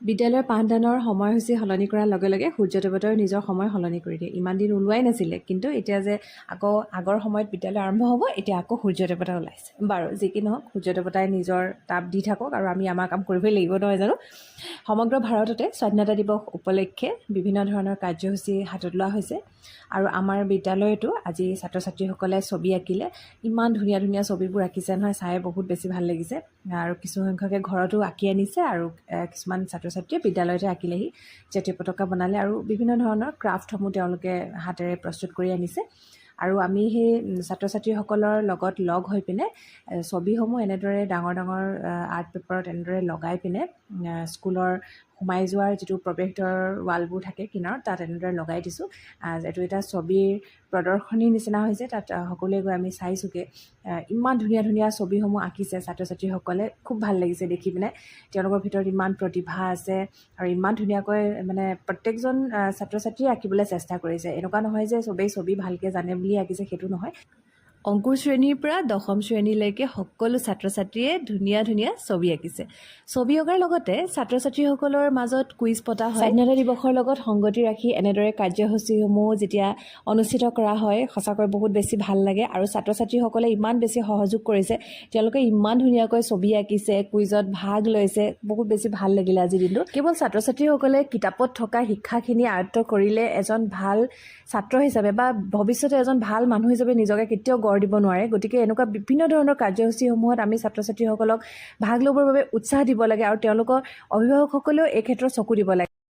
বিদ্যালয়ৰ পাঠদানৰ সময়সূচী সলনি কৰাৰ লগে লগে সূৰ্য দেৱতাই নিজৰ সময় সলনি কৰি দিয়ে। ইমান দিন ওলোৱাই নাছিলে, কিন্তু এতিয়া যে আকৌ আগৰ সময়ত বিদ্যালয় আৰম্ভ হ'ব, এতিয়া আকৌ সূৰ্য দেৱতা ওলাইছে। বাৰু যি কি নহওক, সূৰ্য দেৱতাই নিজৰ তাপ দি থাকক আৰু আমি আমাৰ কাম কৰিবই লাগিব, নহয় জানো? সমগ্ৰ ভাৰততে স্বাধীনতা দিৱস উপলক্ষে বিভিন্ন ধৰণৰ কাৰ্যসূচী হাতত লোৱা হৈছে আৰু আমাৰ বিদ্যালয়তো আজি ছাত্ৰ ছাত্ৰীসকলে ছবি আঁকিলে। ইমান ধুনীয়া ধুনীয়া ছবিবোৰ আঁকিছে নহয়, চাই বহুত বেছি ভাল লাগিছে। আৰু কিছুসংখ্যকে ঘৰতো আঁকি আনিছে আৰু কিছুমান ছাত্ৰ ছাত্ৰীয়ে বিদ্যালয়তে আঁকিলেহি, জাতীয় পতাকা বনালে আৰু বিভিন্ন ধৰণৰ ক্ৰাফ্টসমূহ তেওঁলোকে হাতেৰে প্ৰস্তুত কৰি আনিছে। আৰু আমি সেই ছাত্ৰ ছাত্ৰীসকলৰ লগত লগ হৈ পিনে ছবিসমূহ এনেদৰে ডাঙৰ ডাঙৰ আৰ্ট পেপাৰত এনেদৰে লগাই পিনে স্কুলৰ সোমাই যোৱাৰ যিটো প্ৰৱেশদ্বাৰৰ ৱালবোৰ থাকে কিনাৰত, তাত এনেদৰে লগাই দিছোঁ। এইটো এটা ছবিৰ প্ৰদৰ্শনীৰ নিচিনা হৈছে, তাত সকলোৱে গৈ আমি চাইছোঁগৈ। ইমান ধুনীয়া ধুনীয়া ছবিসমূহ আঁকিছে ছাত্ৰ ছাত্ৰীসকলে, খুব ভাল লাগিছে দেখি পিনে। তেওঁলোকৰ ভিতৰত ইমান প্ৰতিভা আছে আৰু ইমান ধুনীয়াকৈ মানে প্ৰত্যেকজন ছাত্ৰ ছাত্ৰীয়ে আঁকিবলৈ চেষ্টা কৰিছে। এনেকুৱা নহয় যে চবেই ছবি ভালকৈ জানে বুলি আঁকিছে, সেইটো নহয়। অংকুৰ শ্ৰেণীৰ পৰা দশম শ্ৰেণীলৈকে সকলো ছাত্ৰ ছাত্ৰীয়ে ধুনীয়া ধুনীয়া ছবি আঁকিছে। ছবি অঁকাৰ লগতে ছাত্ৰ ছাত্ৰীসকলৰ মাজত কুইজ পতা হয়। স্বাধীনতা দিৱসৰ লগত সংগতি ৰাখি এনেদৰে কাৰ্যসূচীসমূহ যেতিয়া অনুষ্ঠিত কৰা হয়, সঁচাকৈ বহুত বেছি ভাল লাগে। আৰু ছাত্ৰ ছাত্ৰীসকলে ইমান বেছি সহযোগ কৰিছে, তেওঁলোকে ইমান ধুনীয়াকৈ ছবি আঁকিছে, কুইজত ভাগ লৈছে, বহুত বেছি ভাল লাগিলে আজিৰ দিনটো। কেৱল ছাত্ৰ ছাত্ৰীসকলে কিতাপত থকা শিক্ষাখিনি আয়ত্ব কৰিলে এজন ভাল ছাত্ৰ হিচাপে বা ভৱিষ্যতে এজন ভাল মানুহ হিচাপে নিজকে কেতিয়াও গঢ় দিব নোৱাৰে। গতিকে এনেকুৱা বিভিন্ন ধৰণৰ কাৰ্যসূচীসমূহত আমি ছাত্ৰ ছাত্ৰীসকলক ভাগ ল'বৰ বাবে উৎসাহ দিব লাগে আৰু তেওঁলোকৰ অভিভাৱকসকলেও এই ক্ষেত্ৰত চকু দিব লাগে।